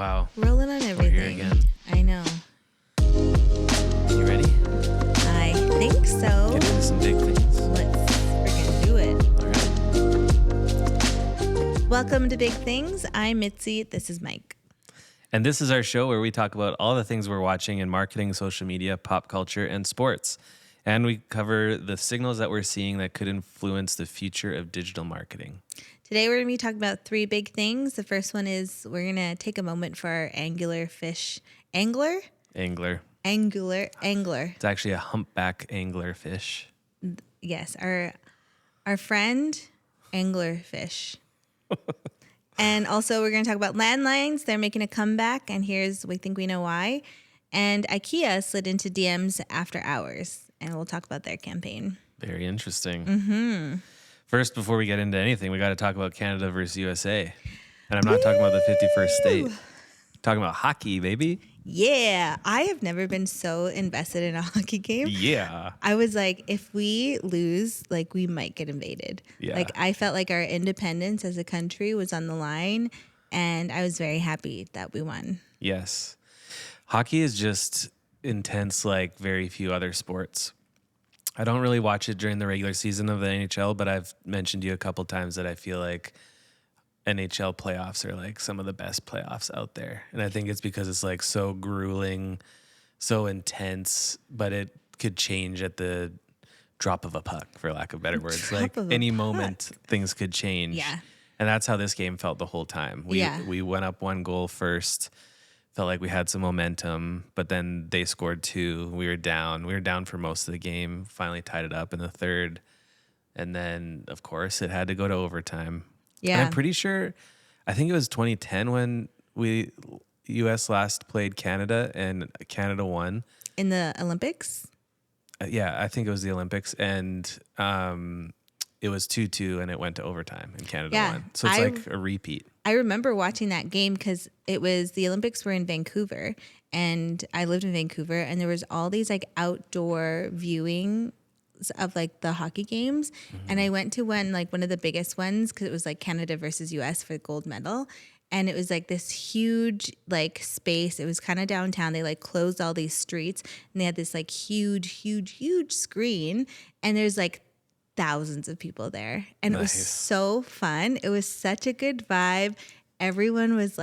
Wow. Rolling on everything. We're here again. I know. You ready? I think so. Get into some big things. Let's freaking do it. All right. Welcome to Big Things. I'm Mitzi. This is Mike. And this is our show where we talk about all the things we're watching in marketing, social media, pop culture, and sports. And we cover the signals that we're seeing that could influence the future of digital marketing. Today we're going to be talking about three big things. The first one is we're going to take a moment for our angler. Angler. It's actually a humpback angler fish. Yes, our friend anglerfish. And also we're going to talk about Landlines. They're making a comeback, and we think we know why. And IKEA slid into DMs after hours, and we'll talk about their campaign. Very interesting. Mm-hmm. First, before we get into anything, we got to talk about Canada versus USA. And I'm not talking about the 51st state. I'm talking about hockey, baby. Yeah. I have never been so invested in a hockey game. Yeah. I was like, if we lose, we might get invaded. Yeah. I felt like our independence as a country was on the line, and I was very happy that we won. Yes. Hockey is just intense like very few other sports. I don't really watch it during the regular season of the NHL, but I've mentioned to you a couple times that I feel like NHL playoffs are like some of the best playoffs out there. And I think it's because it's like so grueling, so intense, but it could change at the drop of a puck, for lack of better words. Like any moment, things could change. Yeah. And that's how this game felt the whole time. We went up 1 goal first. Felt like we had some momentum, but then they scored 2. We were down. We were down for most of the game, finally tied it up in the third. And then, of course, it had to go to overtime. Yeah. And I'm pretty sure, I think it was 2010 when U.S. last played Canada and Canada won. In the Olympics? Yeah, I think it was the Olympics. And it was 2-2 and it went to overtime and Canada won. So it's like a repeat. I remember watching that game because the Olympics were in Vancouver, and I lived in Vancouver, and there was all these outdoor viewing of the hockey games. Mm-hmm. And I went to one of the biggest ones because it was Canada versus US for the gold medal. And it was this huge space. It was kind of downtown. They closed all these streets, and they had this huge screen, and there's thousands of people there, and Nice. It was so fun. It was such a good vibe. Everyone was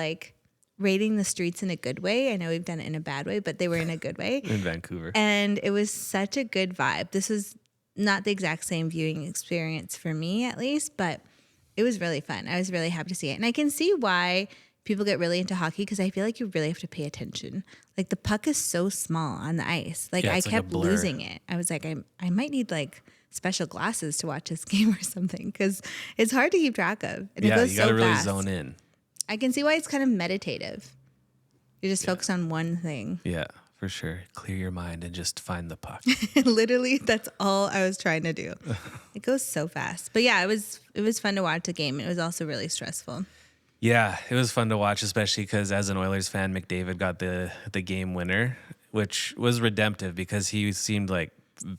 raiding the streets in a good way. I know we've done it in a bad way, but they were in a good way. In Vancouver. And it was such a good vibe. This was not the exact same viewing experience for me, at least, but it was really fun. I was really happy to see it. And I can see why people get really into hockey, because I feel like you really have to pay attention. The puck is so small on the ice. I kept losing it. I was I might need special glasses to watch this game or something, because it's hard to keep track of. And yeah, it goes you gotta really fast. zone in. I can see why it's kind of meditative. You just focus on one thing. Yeah, for sure. Clear your mind and just find the puck. Literally, that's all I was trying to do. It goes so fast. But yeah, it was fun to watch the game. It was also really stressful. Yeah, it was fun to watch, especially because as an Oilers fan, McDavid got the game winner, which was redemptive because he seemed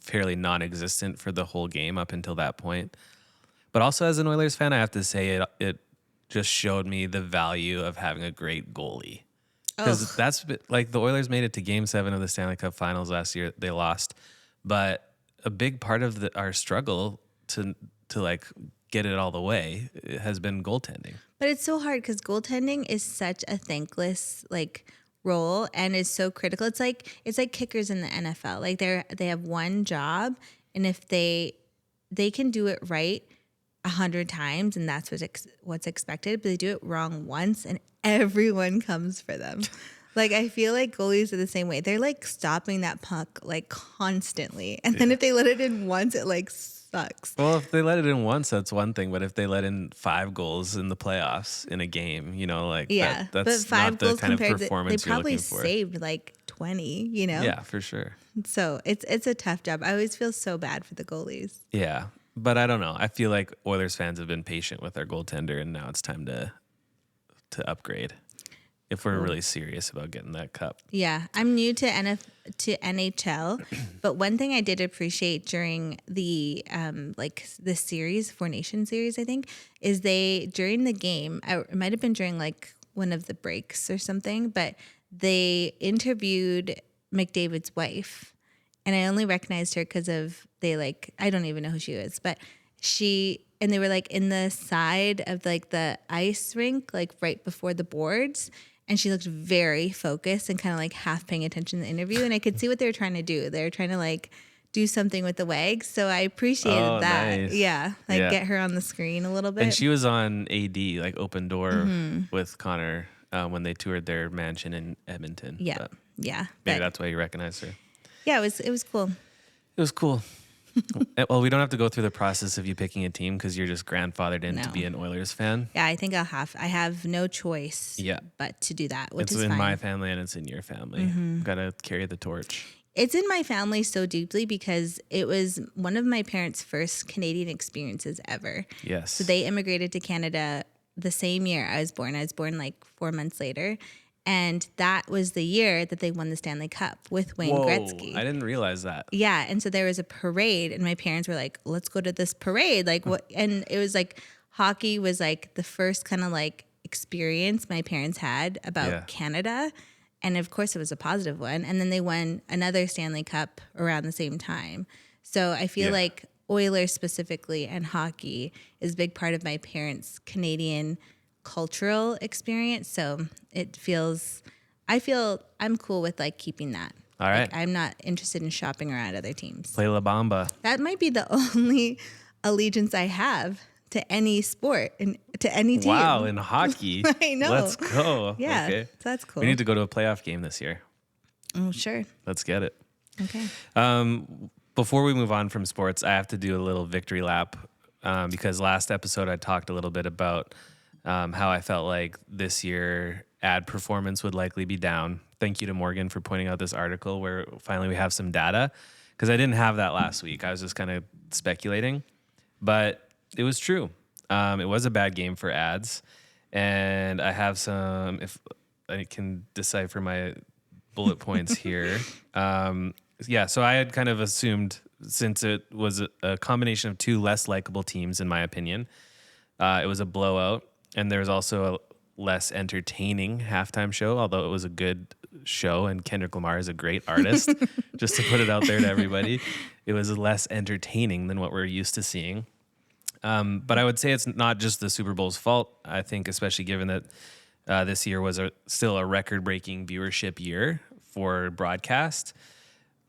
fairly non-existent for the whole game up until that point. But also as an Oilers fan, I have to say it just showed me the value of having a great goalie. Because that's the Oilers made it to Game 7 of the Stanley Cup Finals last year. They lost, but a big part of our struggle to get it all the way has been goaltending. But it's so hard because goaltending is such a thankless role and is so critical. It's like kickers in the NFL. They have one job, and if they can do it right 100 times, and that's what's expected, but they do it wrong once, and everyone comes for them. I feel like goalies are the same way. They're stopping that puck constantly, and then if they let it in once, it sucks. Well, if they let it in once, that's one thing. But if they let in 5 goals in the playoffs in a game, that's but 5 not goals the kind of performance they probably you're looking for. Saved 20, Yeah, for sure. So it's a tough job. I always feel so bad for the goalies. Yeah, but I don't know. I feel like Oilers fans have been patient with our goaltender, and now it's time to upgrade if we're really serious about getting that cup. Yeah, I'm new to NHL, but one thing I did appreciate during the the series, 4 Nation series, I think, is during the game, it might have been during one of the breaks or something, but they interviewed McDavid's wife, and I only recognized her because of I don't even know who she is, but and they were like in the side of like the ice rink, like right before the boards. And she looked very focused and kind of like half paying attention to the interview. And I could see what they were trying to do. They were trying to like do something with the wags. So I appreciated that. Nice. Yeah. Like get her on the screen a little bit. And she was on AD, like Open Door with Connor when they toured their mansion in Edmonton. Yeah. But Yeah. maybe that's why you recognized her. Yeah, it was cool. It was cool. Well, we don't have to go through the process of you picking a team because you're just grandfathered in to be an Oilers fan. Yeah, I think I have no choice but to do that, which it's is in fine. my family and it's in your family. Got to carry the torch. It's in my family so deeply because it was one of my parents' first Canadian experiences ever. Yes. So they immigrated to Canada the same year I was born. I was born like 4 months later. And that was the year that they won the Stanley Cup with Wayne Gretzky. I didn't realize that. Yeah, and so there was a parade, and my parents were like, "Let's go to this parade." Like what? And it was like hockey was like the first kind of like experience my parents had about Canada, and of course it was a positive one. And then they won another Stanley Cup around the same time. So I feel like Oilers specifically and hockey is a big part of my parents' Canadian cultural experience. So I feel I'm cool with like keeping that. All right. Like, I'm not interested in shopping around other teams. Play La Bamba. That might be the only allegiance I have to any sport and to any team. Wow, in hockey. I know. Let's go. Yeah, okay. so that's cool. We need to go to a playoff game this year. Oh, sure. Let's get it. Okay. Before we move on from sports, I have to do a little victory lap because last episode I talked a little bit about how I felt like this year ad performance would likely be down. Thank you to Morgan for pointing out this article where finally we have some data because I didn't have that last week. I was just kind of speculating, but it was true. It was a bad game for ads, and I have some, if I can decipher my bullet points here. So I had kind of assumed, since it was a combination of two less likable teams, in my opinion, it was a blowout. And there was also a less entertaining halftime show, although it was a good show. And Kendrick Lamar is a great artist, just to put it out there to everybody. It was less entertaining than what we're used to seeing. But I would say it's not just the Super Bowl's fault. I think, especially given that this year was still a record-breaking viewership year for broadcast.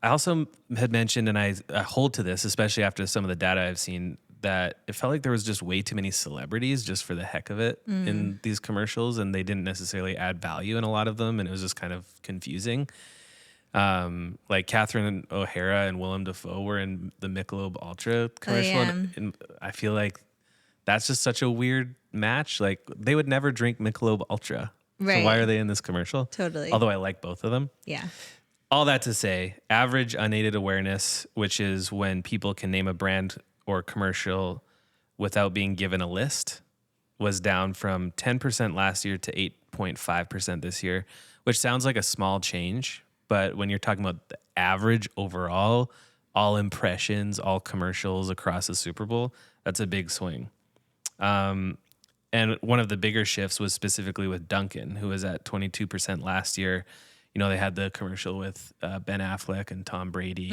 I also had mentioned, and I hold to this, especially after some of the data I've seen, that it felt like there was just way too many celebrities just for the heck of it in these commercials, and they didn't necessarily add value in a lot of them, and it was just kind of confusing. Like Catherine O'Hara and Willem Dafoe were in the Michelob Ultra commercial, and I feel like that's just such a weird match. Like they would never drink Michelob Ultra, right? So why are they in this commercial? Totally. Although I like both of them. Yeah. All that to say, average unaided awareness, which is when people can name a brand or commercial without being given a list, was down from 10% last year to 8.5% this year, which sounds like a small change. But when you're talking about the average overall, all impressions, all commercials across the Super Bowl, that's a big swing. And one of the bigger shifts was specifically with Duncan, who was at 22% last year. You know, they had the commercial with Ben Affleck and Tom Brady.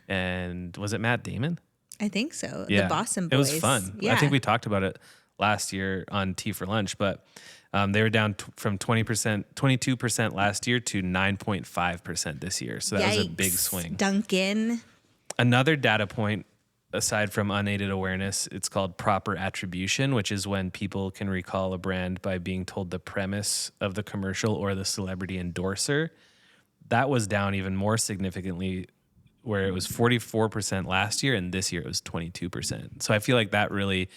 And was it Matt Damon? I think so. Yeah. The Boston Boys. It was fun. Yeah. I think we talked about it last year on Tea for Lunch, but they were down from 22% last year to 9.5% this year. So that was a big swing. Duncan. Another data point, aside from unaided awareness, it's called proper attribution, which is when people can recall a brand by being told the premise of the commercial or the celebrity endorser. That was down even more significantly, where it was 44% last year, and this year it was 22%. So I feel like that really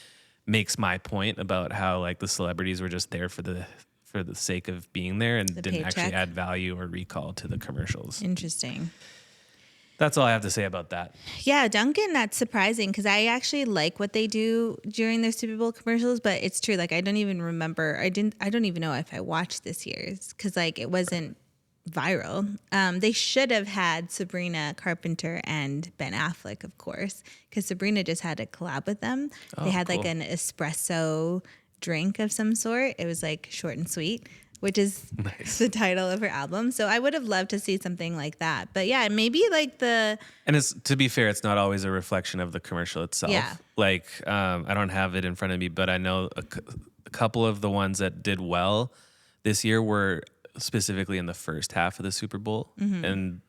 makes my point about how like the celebrities were just there for the sake of being there and didn't actually add value or recall to the commercials. Interesting. That's all I have to say about that. Yeah, Duncan, that's surprising because I actually like what they do during their Super Bowl commercials, but it's true. Like I don't even remember. I don't even know if I watched this year's because like it wasn't viral. They should have had Sabrina Carpenter and Ben Affleck, of course, because Sabrina just had a collab with them. They had like an espresso drink of some sort. It was like short and sweet. which is Nice. the title of her album. So I would have loved to see something like that. But yeah, maybe like And it's, to be fair, it's not always a reflection of the commercial itself. Yeah. Like, I don't have it in front of me, but I know a couple of the ones that did well this year were specifically in the first half of the Super Bowl, and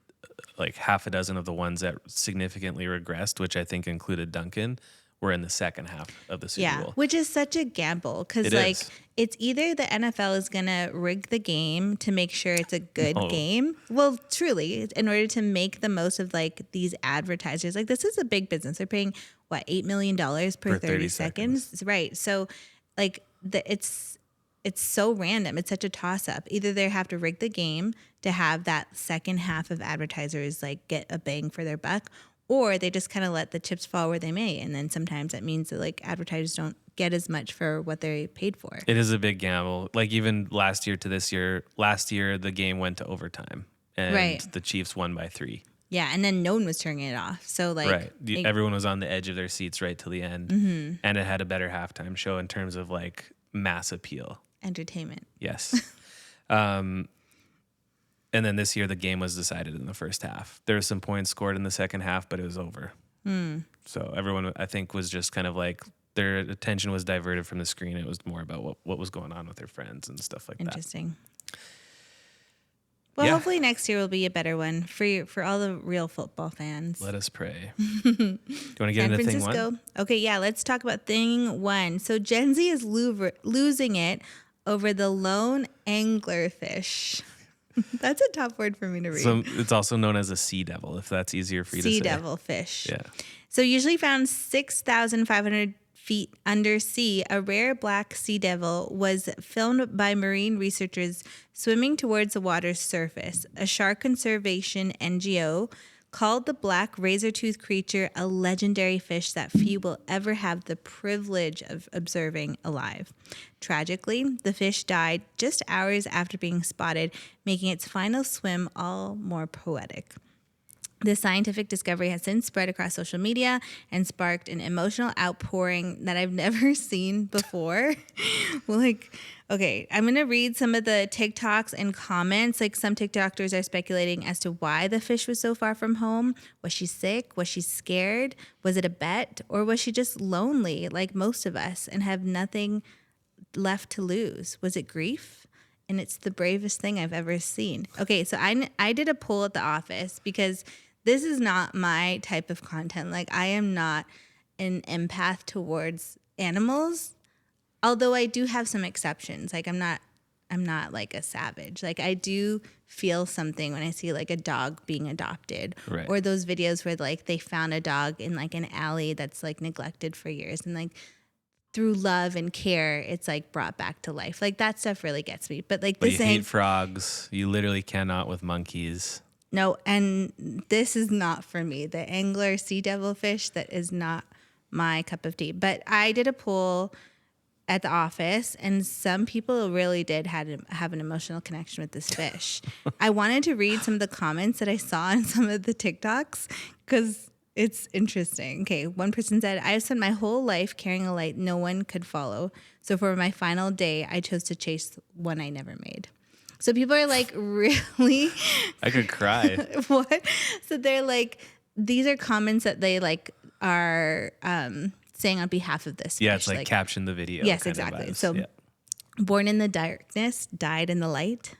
like half a dozen of the ones that significantly regressed, which I think included Duncan, were in the second half of the Super Bowl. which is such a gamble because It like is. it's either the NFL is gonna rig the game to make sure it's a good No. game. Well, truly, in order to make the most of like these advertisers, like this is a big business. They're paying what $8 million per 30 seconds, right? So, like it's so random. It's such a toss up. Either they have to rig the game to have that second half of advertisers like get a bang for their buck, or they just kind of let the chips fall where they may. And then sometimes that means that like advertisers don't get as much for what they paid for. It is a big gamble. Like even last year to this year, last year the game went to overtime and Right. the Chiefs won by 3. Yeah. And then no one was turning it off. So like, Right. Everyone was on the edge of their seats right till the end. And it had a better halftime show in terms of like mass appeal. entertainment. Yes. And then this year the game was decided in the first half. There were some points scored in the second half, but it was over. So everyone, I think, was just kind of like their attention was diverted from the screen. It was more about what was going on with their friends and stuff like that. Interesting. Well, Yeah. hopefully next year will be a better one for all the real football fans. Let us pray. Do you want to get San into Francisco. thing one? Okay, yeah, let's talk about thing one. So Gen Z is losing it over the lone anglerfish. That's a tough word for me to read. So it's also known as a sea devil, if that's easier for you to say. Sea devil fish. Yeah. So usually found 6,500 feet under sea, a rare black sea devil was filmed by marine researchers swimming towards the water's surface. A shark conservation NGO called the black razor-toothed creature a legendary fish that few will ever have the privilege of observing alive. Tragically, the fish died just hours after being spotted, making its final swim all more poetic. The scientific discovery has since spread across social media and sparked an emotional outpouring that I've never seen before. Okay, I'm going to read some of the TikToks and comments. Like some TikTokers are speculating as to why the fish was so far from home. Was she sick? Was she scared? Was it a bet? Or was she just lonely like most of us and have nothing left to lose? Was it grief? And it's the bravest thing I've ever seen. Okay, so I did a poll at the office because this is not my type of content. Like I am not an empath towards animals, although I do have some exceptions. Like I'm not like a savage. Like I do feel something when I see like a dog being adopted, Right. or those videos where like they found a dog in like an alley that's like neglected for years, and like through love and care, it's like brought back to life. Like that stuff really gets me. But like But this you hate frogs. You literally cannot with monkeys. no, and this is not for me. The angler sea devil fish, that is not my cup of tea. But I did a poll at the office, and some people really did have an emotional connection with this fish. I wanted to read some of the comments that I saw in some of the TikToks because it's interesting. Okay, one person said, "I've spent my whole life carrying a light no one could follow. So for my final day, I chose to chase one I never made." So people are like, really? I could cry. What? So they're like, these are comments that they like are saying on behalf of this Yeah, fish. it's like caption the video. Yes, kind of exactly. vibes. So yeah. born in the darkness, died in the light.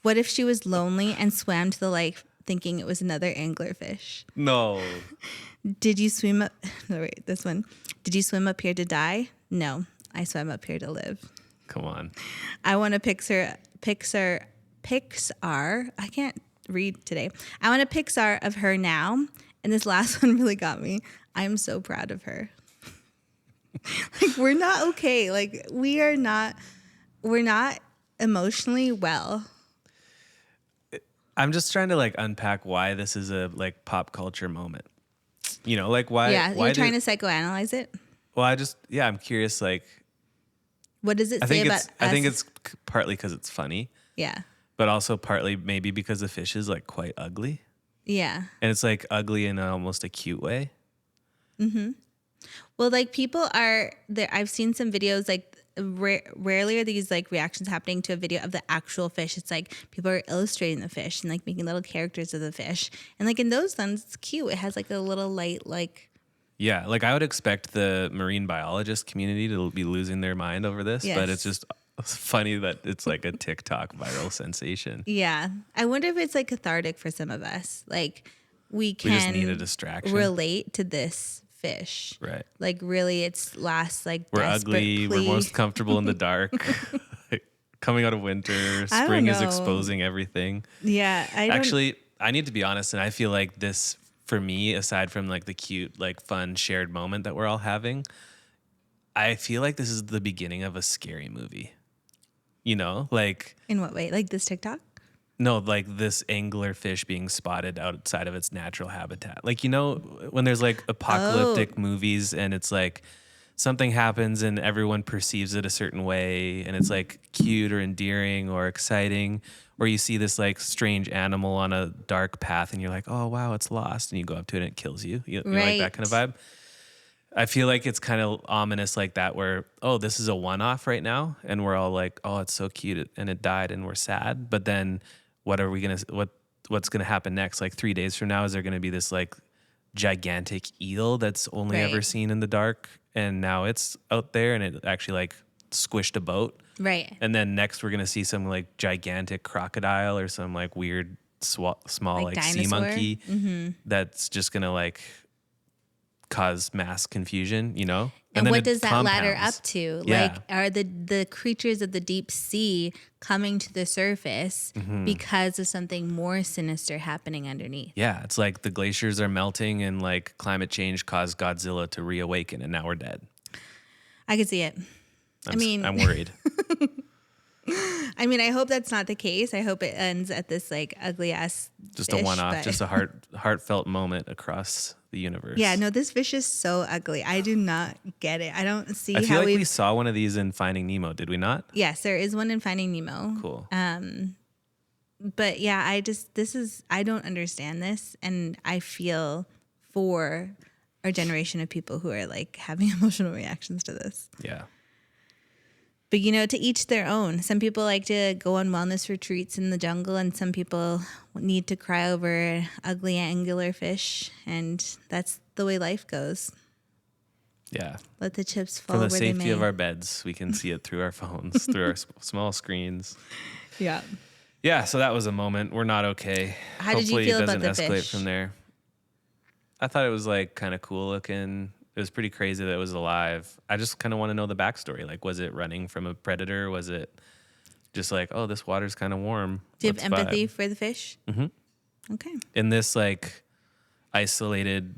What if she was lonely and swam to the light thinking it was another anglerfish? No. Did you swim up? No, wait, this one. Did you swim up here to die? No, I swam up here to live. Come on. I want a Pixar. I can't read today. I want a Pixar of her now. And this last one really got me. I'm so proud of her. Like we're not okay. Like we're not emotionally well. I'm just trying to like unpack why this is a like pop culture moment. You know, like why? Yeah, why you're trying to psychoanalyze it. Well, I'm curious. Like, What does it I say think about it's us? I think it's partly because it's funny, Yeah. but also partly maybe because the fish is like quite ugly, Yeah. and it's like ugly in almost a cute way. Well, like people are there. I've seen some videos like rarely are these like reactions happening to a video of the actual fish. It's like people are illustrating the fish and like making little characters of the fish. And like in those ones, it's cute. It has like a little light, like. Yeah, like I would expect the marine biologist community to be losing their mind over this, but it's just funny that it's like a TikTok viral sensation. Yeah. I wonder if it's like cathartic for some of us. Like we just need a distraction. Relate to this fish. Right. Like really it's last like we're desperate ugly, plea. we're most comfortable in the dark. Like, coming out of winter, spring is exposing everything. Yeah. Actually, I need to be honest, and I feel like this for me, aside from like the cute, like fun shared moment that we're all having, I feel like this is the beginning of a scary movie. You know, like in what way? Like this TikTok? No, like this anglerfish being spotted outside of its natural habitat. Like, you know, when there's like apocalyptic movies and it's like something happens and everyone perceives it a certain way and it's like cute or endearing or exciting, or you see this like strange animal on a dark path and you're like, oh, wow, it's lost. And you go up to it and it kills you. You know, like that kind of vibe. I feel like it's kind of ominous like that where, oh, this is a one-off right now. And we're all like, oh, it's so cute and it died and we're sad. But then what's going to happen next? Like 3 days from now, is there going to be this like gigantic eel that's only ever seen in the dark? And now it's out there and it actually like squished a boat. Right. And then next we're going to see some like gigantic crocodile or some like weird small like sea monkey that's just going to like cause mass confusion, you know? And what does that ladder up to? Yeah. Like, are the creatures of the deep sea coming to the surface because of something more sinister happening underneath? Yeah, it's like the glaciers are melting and like climate change caused Godzilla to reawaken and now we're dead. I could see it. I'm worried. I mean, I hope that's not the case. I hope it ends at this like ugly ass just fish, a one-off, just a heartfelt moment across the universe. Yeah, no, this fish is so ugly. I do not get it. I don't see I feel like we saw one of these in Finding Nemo, did we not? Yes, there is one in Finding Nemo. Cool. But yeah, I don't understand this, and I feel for our generation of people who are like having emotional reactions to this. Yeah. But, you know, to each their own. Some people like to go on wellness retreats in the jungle, and some people need to cry over ugly angular fish, and that's the way life goes. Yeah. Let the chips fall where they may. From the safety of our beds, we can see it through our phones, through our small screens. Yeah. Yeah, so that was a moment. We're not okay. How did you feel about the fish? Hopefully it doesn't escalate from there. I thought it was like kind of cool looking. It was pretty crazy that it was alive. I just kind of want to know the backstory. Like, was it running from a predator? Was it just like, oh, this water's kind of warm? Do you have empathy for the fish? Mm-hmm. Okay. In this like isolated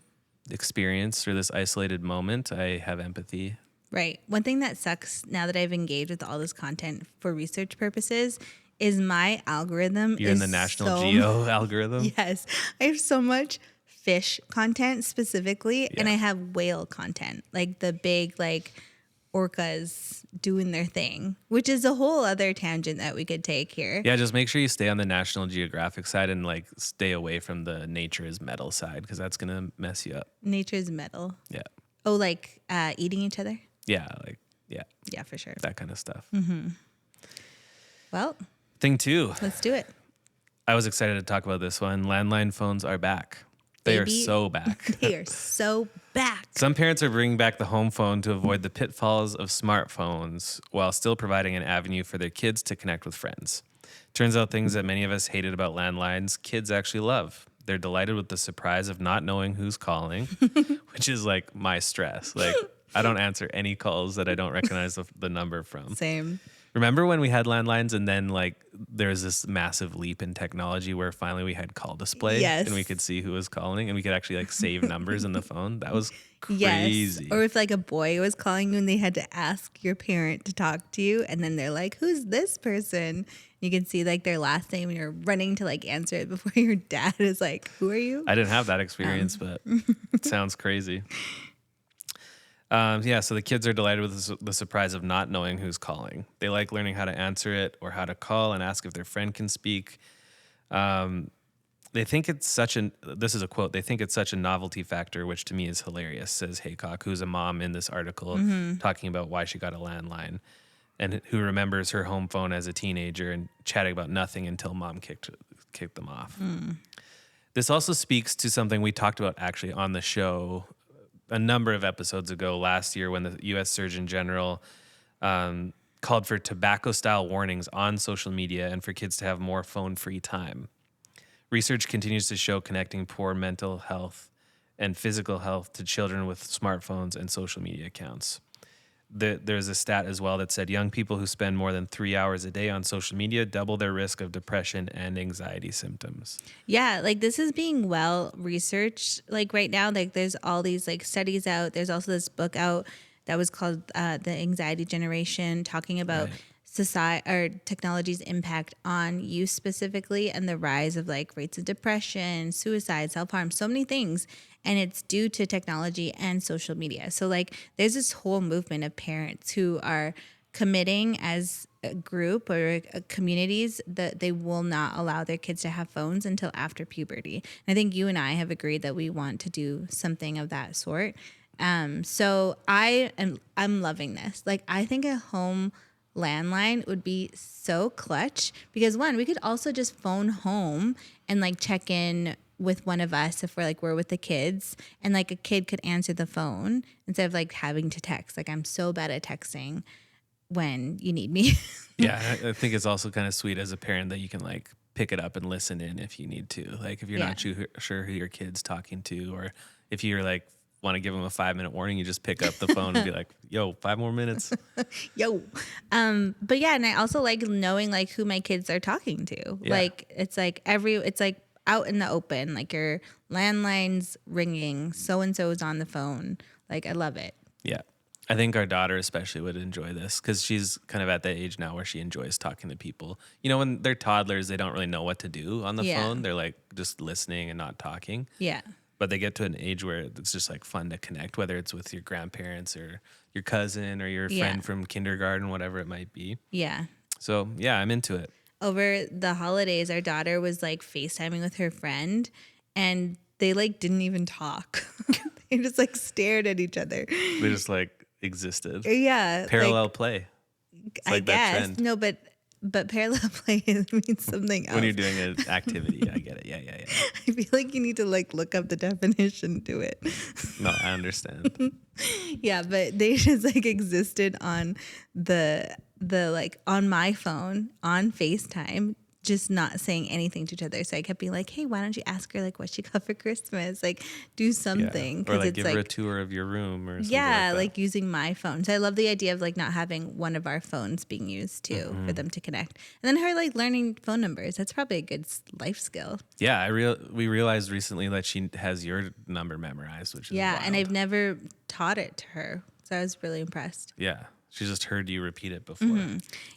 experience or this isolated moment, I have empathy. Right. One thing that sucks now that I've engaged with all this content for research purposes is my algorithm. You're in the National Geo algorithm? Yes. I have so much fish content specifically, and I have whale content, like the big like orcas doing their thing, which is a whole other tangent that we could take here. Yeah, just make sure you stay on the National Geographic side and like stay away from the nature is metal side, because that's gonna mess you up. Nature is metal. Yeah. Oh, like eating each other? Yeah, like yeah, for sure. That kind of stuff. Well, thing 2. Let's do it. I was excited to talk about this one. Landline phones are back. They are so back. They are so back. Some parents are bringing back the home phone to avoid the pitfalls of smartphones while still providing an avenue for their kids to connect with friends. Turns out things that many of us hated about landlines, kids actually love. They're delighted with the surprise of not knowing who's calling, which is like my stress. Like, I don't answer any calls that I don't recognize the number from. Same. Remember when we had landlines and then like there was this massive leap in technology where finally we had call display and we could see who was calling and we could actually like save numbers in the phone? That was crazy. Yes. Or if like a boy was calling you and they had to ask your parent to talk to you, and then they're like, who's this person? You can see like their last name and you're running to like answer it before your dad is like, who are you? I didn't have that experience, but it sounds crazy. So the kids are delighted with the surprise of not knowing who's calling. They like learning how to answer it or how to call and ask if their friend can speak. They think it's this is a quote, they think it's such a novelty factor, which to me is hilarious, says Haycock, who's a mom in this article talking about why she got a landline. and who remembers her home phone as a teenager and chatting about nothing until mom kicked them off. This also speaks to something we talked about actually on the show a number of episodes ago last year when the U.S. Surgeon General called for tobacco-style warnings on social media and for kids to have more phone-free time. Research continues to show connecting poor mental health and physical health to children with smartphones and social media accounts. There's a stat as well that said young people who spend more than 3 hours a day on social media double their risk of depression and anxiety symptoms. Yeah, like this is being well researched. Like right now, like there's all these like studies out. There's also this book out that was called The Anxiety Generation, talking about society or technology's impact on youth specifically and the rise of like rates of depression, suicide, self-harm, so many things. And it's due to technology and social media. So like there's this whole movement of parents who are committing as a group or communities that they will not allow their kids to have phones until after puberty. And I think you and I have agreed that we want to do something of that sort. So I'm loving this. Like I think a home landline would be so clutch because one, we could also just phone home and like check in with one of us if we're with the kids, and like a kid could answer the phone instead of like having to text. Like I'm so bad at texting when you need me. Yeah, I think it's also kind of sweet as a parent that you can like pick it up and listen in if you need to. Like if you're not sure who your kid's talking to, or if you're like want to give them a 5-minute warning, you just pick up the phone and be like, yo, 5 more minutes. Yo. But yeah, and I also like knowing like who my kids are talking to. Yeah. Like it's like out in the open, like your landline's ringing, so-and-so is on the phone. Like I love it. Yeah. I think our daughter especially would enjoy this because she's kind of at that age now where she enjoys talking to people. You know, when they're toddlers, they don't really know what to do on the phone. They're like just listening and not talking. Yeah. But they get to an age where it's just like fun to connect, whether it's with your grandparents or your cousin or your friend from kindergarten, whatever it might be. Yeah. So yeah, I'm into it. Over the holidays, our daughter was like FaceTiming with her friend and they like didn't even talk. They just like stared at each other. They just like existed. Yeah. Parallel play. It's like I guess. that trend. No, but parallel play means something else. When you're doing an activity, I get it. Yeah. I feel like you need to like look up the definition to it. No, I understand. Yeah, but they just like existed on the like on my phone on FaceTime, just not saying anything to each other. So I kept being like, hey, why don't you ask her like what she got for Christmas? Like do something. Or like it's give her a tour of your room or something. Yeah, like like using my phone. So I love the idea of like not having one of our phones being used too for them to connect. And then her like learning phone numbers. That's probably a good life skill. Yeah, we realized recently that she has your number memorized, which is wild. And I've never taught it to her. So I was really impressed. Yeah. She just heard you repeat it before.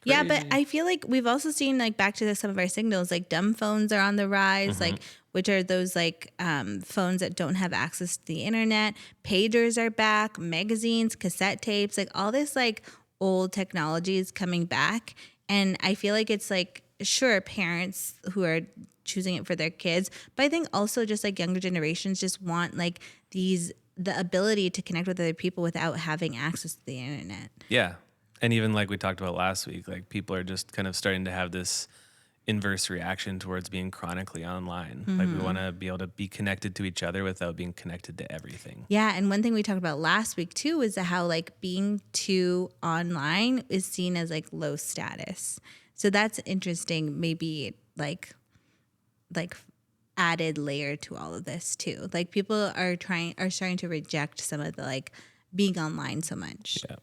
Yeah, but I feel like we've also seen like back to some of our signals, like dumb phones are on the rise, like which are those like phones that don't have access to the internet. Pagers are back, magazines, cassette tapes, like all this like old technology is coming back. And I feel like it's like, sure, parents who are choosing it for their kids, but I think also just like younger generations just want like the ability to connect with other people without having access to the internet. Yeah. And even like we talked about last week, like people are just kind of starting to have this inverse reaction towards being chronically online. Like we want to be able to be connected to each other without being connected to everything. Yeah. And one thing we talked about last week too is how like being too online is seen as like low status. So that's interesting. Maybe like added layer to all of this too. Like people are starting to reject some of the like being online so much. Yeah.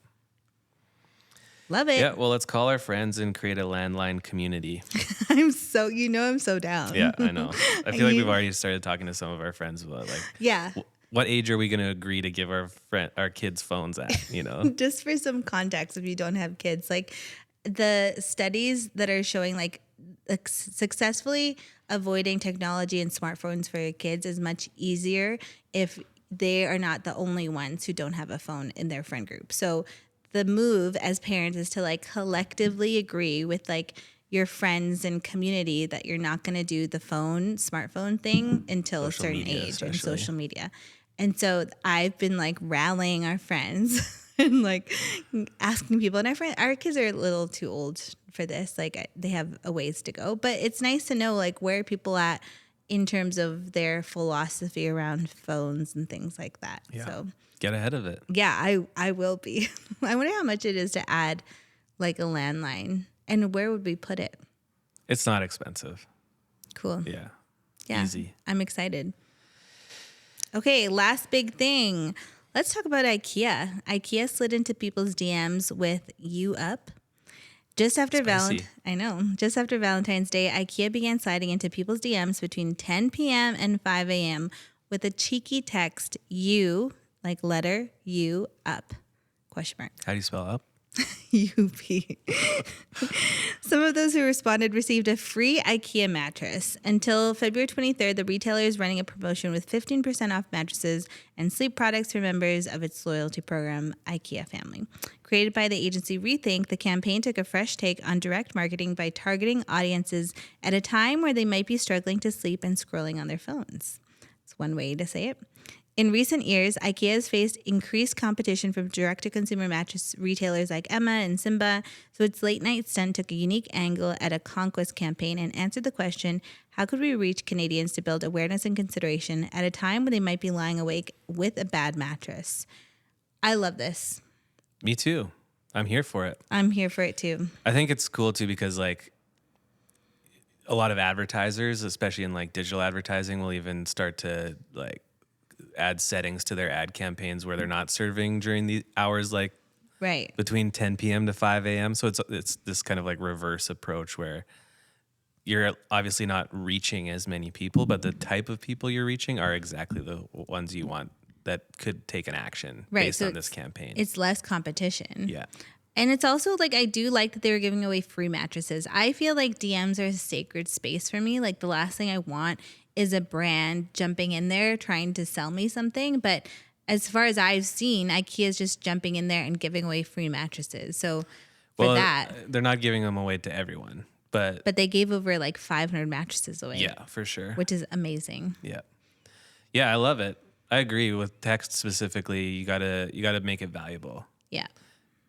Love it. Yeah, well, let's call our friends and create a landline community. I'm so down. Yeah, I know. I feel like we've already started talking to some of our friends about like, what age are we going to agree to give our kids phones at, you know? Just for some context, if you don't have kids, like the studies that are showing like successfully avoiding technology and smartphones for your kids is much easier if they are not the only ones who don't have a phone in their friend group. So the move as parents is to like collectively agree with like your friends and community that you're not going to do the smartphone thing until a certain age and social media. And so I've been like rallying our friends and like asking people. And our kids are a little too old for this. Like they have a ways to go, but it's nice to know like where people at in terms of their philosophy around phones and things like that. Yeah. So Get ahead of it. yeah, I will be. I wonder how much it is to add like a landline, and where would we put it? It's not expensive. Cool. Yeah. Yeah. Easy. I'm excited. Okay, last big thing. Let's talk about IKEA. IKEA slid into people's DMs with "You Up." Just after Just after Valentine's Day, IKEA began sliding into people's DMs between 10 p.m. and 5 a.m. with a cheeky text, "You," like letter "You up?" question mark. How do you spell up? UP. Some of those who responded received a free IKEA mattress. Until February 23rd, the retailer is running a promotion with 15% off mattresses and sleep products for members of its loyalty program, IKEA Family. Created by the agency Rethink, the campaign took a fresh take on direct marketing by targeting audiences at a time where they might be struggling to sleep and scrolling on their phones. It's one way to say it. In recent years, IKEA has faced increased competition from direct-to-consumer mattress retailers like Emma and Simba, so its late-night stunt took a unique angle at a conquest campaign and answered the question, how could we reach Canadians to build awareness and consideration at a time when they might be lying awake with a bad mattress? I love this. Me too. I'm here for it. I'm here for it too. I think it's cool too because like a lot of advertisers, especially in like digital advertising, will even start to like add settings to their ad campaigns where they're not serving during the hours like right between 10 p.m. to 5 a.m. So it's this kind of like reverse approach where you're obviously not reaching as many people, but the type of people you're reaching are exactly the ones you want that could take an action based on this campaign. It's less competition. Yeah. And it's also like, I do like that they were giving away free mattresses. I feel like DMs are a sacred space for me. Like the last thing I want is a brand jumping in there trying to sell me something. But as far as I've seen, IKEA is just jumping in there and giving away free mattresses. So they're not giving them away to everyone, but they gave over like 500 mattresses away. Yeah, for sure. Which is amazing. Yeah. Yeah, I love it. I agree with text specifically. You gotta make it valuable. Yeah.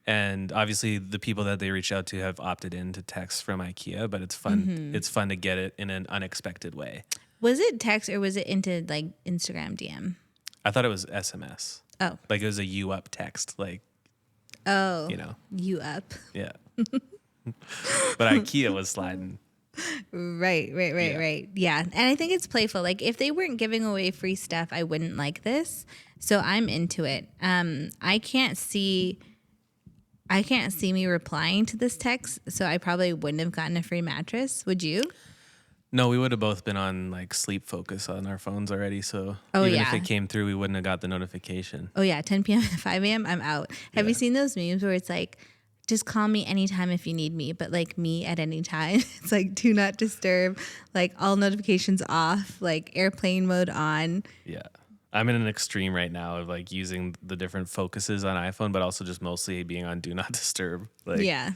And obviously the people that they reach out to have opted in to text from IKEA, but it's fun. Mm-hmm. It's fun to get it in an unexpected way. Was it text or was it into like Instagram DM? I thought it was SMS. Oh. Like it was a "you up" text. Like, oh, you know. You up. Yeah. But IKEA was sliding. Right. Yeah. And I think it's playful. Like if they weren't giving away free stuff, I wouldn't like this. So I'm into it. I can't see me replying to this text, so I probably wouldn't have gotten a free mattress. Would you? No, we would have both been on like sleep focus on our phones already. So if it came through, we wouldn't have got the notification. Oh yeah, 10 p.m. to 5 a.m. I'm out. Have you seen those memes where it's like, just call me anytime if you need me, but like me at any time? It's like do not disturb, like all notifications off, like airplane mode on. Yeah. I'm in an extreme right now of like using the different focuses on iPhone, but also just mostly being on do not disturb. Like, yeah.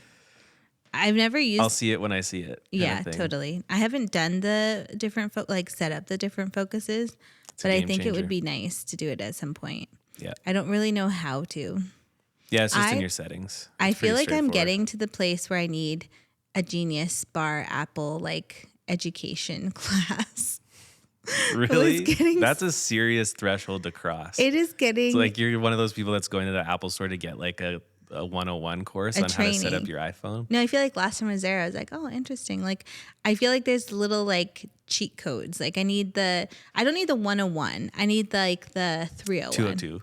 I've never used. I'll see it when I see it. Yeah, totally. I haven't done the different set up the different focuses, but I think it would be nice to do it at some point. Yeah. I don't really know how to. Yeah, it's just in your settings. I feel like I'm getting to the place where I need a Genius Bar Apple like education class. Really? That's a serious threshold to cross. It is getting. It's like you're one of those people that's going to the Apple store to get like a 101 course on training. how to set up your iPhone. No, I feel like last time I was there, I was like, oh, interesting. Like, I feel like there's little like cheat codes. Like I don't need the 101. I need like the 301. 202.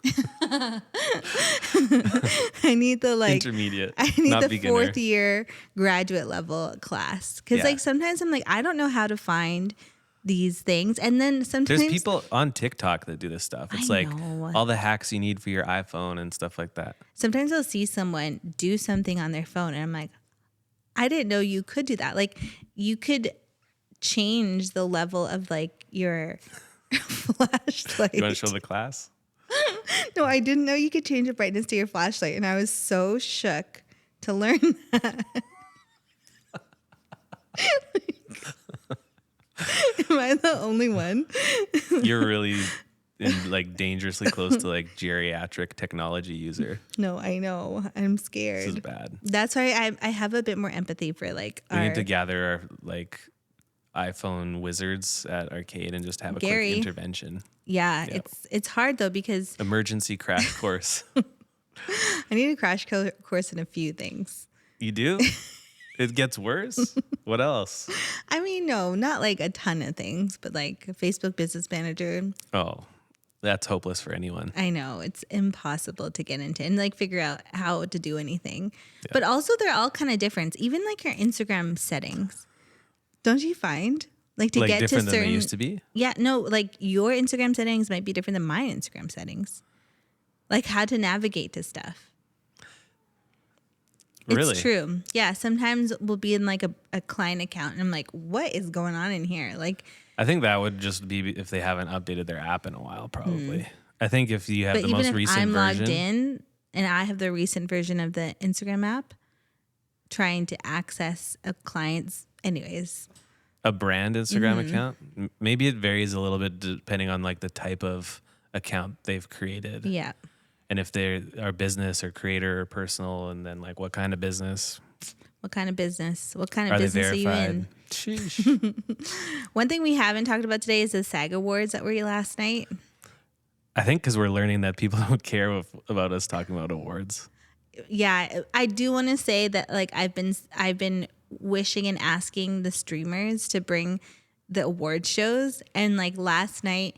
I need the like intermediate. I need not the beginner. 4th year graduate level class. Because like sometimes I'm like, I don't know how to find these things. And then sometimes there's people on TikTok that do this stuff. It's like all the hacks you need for your iPhone and stuff like that. Sometimes I'll see someone do something on their phone and I'm like, I didn't know you could do that. Like you could change the level of like your flashlight. You want to show the class? No, I didn't know you could change the brightness to your flashlight. And I was so shook to learn that. Am I the only one? You're really and like dangerously close to like geriatric technology user. No, I know. I'm scared. This is bad. That's why I have a bit more empathy for like We need to gather our like iPhone wizards at arcade and just have a Gary. quick intervention. Yeah, it's hard though because Emergency crash course. I need a crash course in a few things. You do? It gets worse? What else? I mean, no, not like a ton of things, but like a Facebook Business Manager. Oh, that's hopeless for anyone. I know it's impossible to get into and like figure out how to do anything. Yeah. But also they're all kind of different. Even like your Instagram settings. Don't you find? Like to like get to certain than they used to be? Yeah, no, like your Instagram settings might be different than my Instagram settings. Like how to navigate to stuff. Really? It's true. Yeah, sometimes we'll be in like a client account and I'm like, what is going on in here? Like I think that would just be if they haven't updated their app in a while, probably. I think if you have the most recent I'm version. logged in and I have the recent version of the Instagram app, trying to access a client's, anyways. A brand Instagram account? Maybe it varies a little bit depending on like the type of account they've created. Yeah. And if they are business or creator or personal, and then like what kind of business? What kind of business? What kind of Are business they are you in? Sheesh. One thing we haven't talked about today is the SAG Awards that were last night. I think because we're learning that people don't care about us talking about awards. Yeah, I do want to say that like I've been wishing and asking the streamers to bring the award shows, and like last night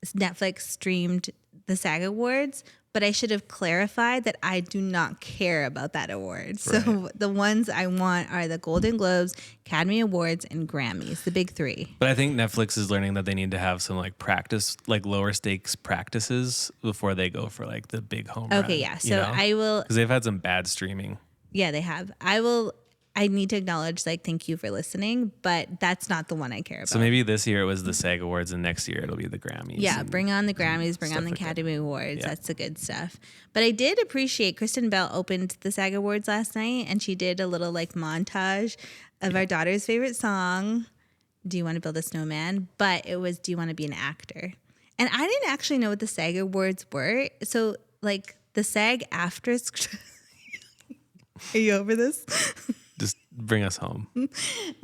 Netflix streamed the SAG Awards, but I should have clarified that I do not care about that award. So the ones I want are the Golden Globes, Academy Awards, and Grammys, the big three. But I think Netflix is learning that they need to have some like practice, like lower stakes practices before they go for like the big home run. Okay, yeah. So I will, because they've had some bad streaming. Yeah, they have. I need to acknowledge, like, thank you for listening, but that's not the one I care about. So maybe this year it was the SAG Awards, and next year it'll be the Grammys. Yeah, bring on the Grammys, bring on the Academy Awards. Yeah. That's the good stuff. But I did appreciate Kristen Bell opened the SAG Awards last night, and she did a little like montage of our daughter's favorite song, "Do You Want to Build a Snowman?" But it was "Do You Want to Be an Actor?" And I didn't actually know what the SAG Awards were. So like the SAG after. Are you over this? Just bring us home.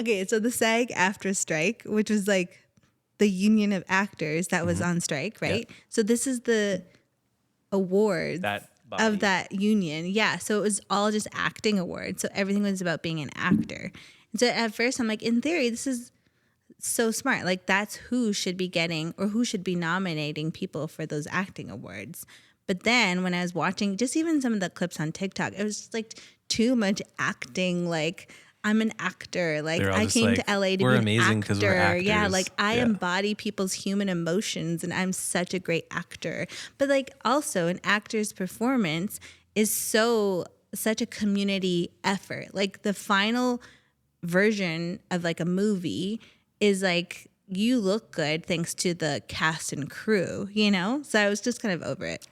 Okay, so the SAG after strike, which was like the union of actors that was on strike, right? Yeah. So this is the awards of that union. Yeah, so it was all just acting awards. So everything was about being an actor. And so at first I'm like, in theory, this is so smart. Like that's who should be getting or who should be nominating people for those acting awards. But then when I was watching just even some of the clips on TikTok, it was just like too much acting. Like I'm an actor. Like I came to LA to be an actor. We're actors. Yeah, like I embody people's human emotions and I'm such a great actor. But like also an actor's performance is such a community effort. Like the final version of like a movie is like you look good thanks to the cast and crew, you know? So I was just kind of over it.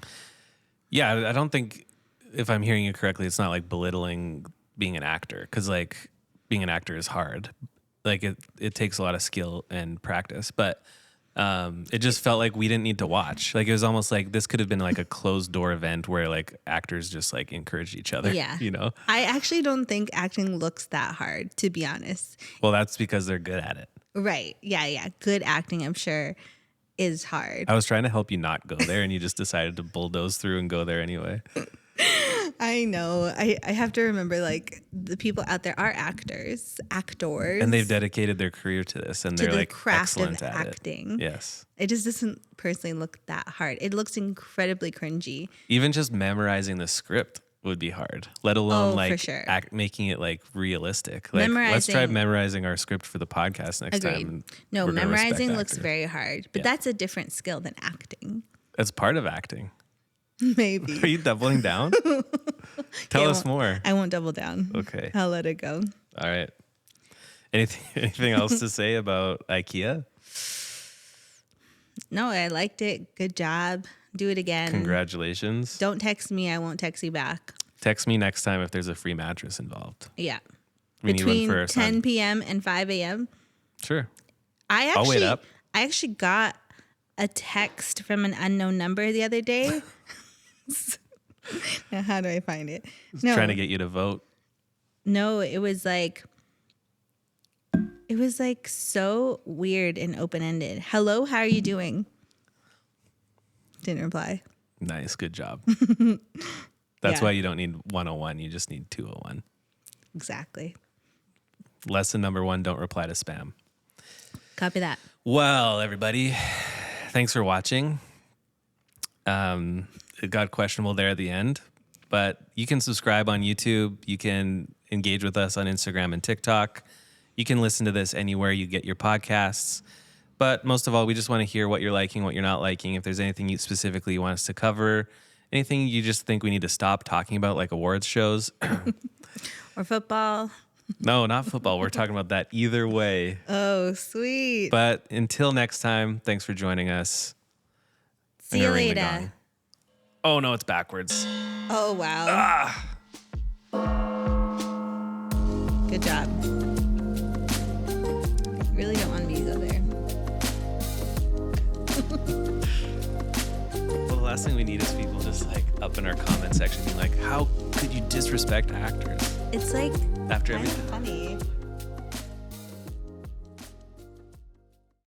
Yeah, I don't think, if I'm hearing you correctly, it's not like belittling being an actor, because like being an actor is hard. Like it takes a lot of skill and practice, but it just felt like we didn't need to watch. Like it was almost like this could have been like a closed door event where like actors just like encourage each other. Yeah. You know? I actually don't think acting looks that hard, to be honest. Well, that's because they're good at it. Right. Yeah. Good acting, I'm sure, is hard. I was trying to help you not go there and you just decided to bulldoze through and go there anyway. I know. I have to remember, like, the people out there are actors. And they've dedicated their career to this, and they're like excellent at acting. It. Yes. It just doesn't personally look that hard. It looks incredibly cringy. Even just memorizing the script would be hard, let alone for sure. making it like realistic. Like let's try memorizing our script for the podcast next time. No, memorizing looks very hard, but that's a different skill than acting. That's part of acting. Maybe. Are you doubling down? Tell us more. I won't double down. Okay. I'll let it go. All right. Anything else to say about IKEA? No, I liked it. Good job. Do it again. Congratulations. Don't text me. I won't text you back. Text me next time if there's a free mattress involved. Yeah. We Between need one for our 10 son. p.m. and 5 a.m. Sure. I'll wait up. I actually got a text from an unknown number the other day. Now, how do I find it? Trying to get you to vote. No, it was like so weird and open-ended. Hello, how are you doing? Didn't reply. Nice, good job. That's why you don't need 101. You just need 201. Exactly. Lesson number 1, don't reply to spam. Copy that. Well, everybody, thanks for watching. It got questionable there at the end, but you can subscribe on YouTube. You can engage with us on Instagram and TikTok. You can listen to this anywhere you get your podcasts. But most of all, we just want to hear what you're liking, what you're not liking. If there's anything you specifically want us to cover, anything you just think we need to stop talking about, like awards shows. Or football. No, not football. We're talking about that either way. Oh, sweet. But until next time, thanks for joining us. See you later. Oh, no, it's backwards. Oh, wow. Good job. Really don't want me to go there. Well, the last thing we need is people just like up in our comment section being like, how could you disrespect actors? It's like After kind of everything. funny.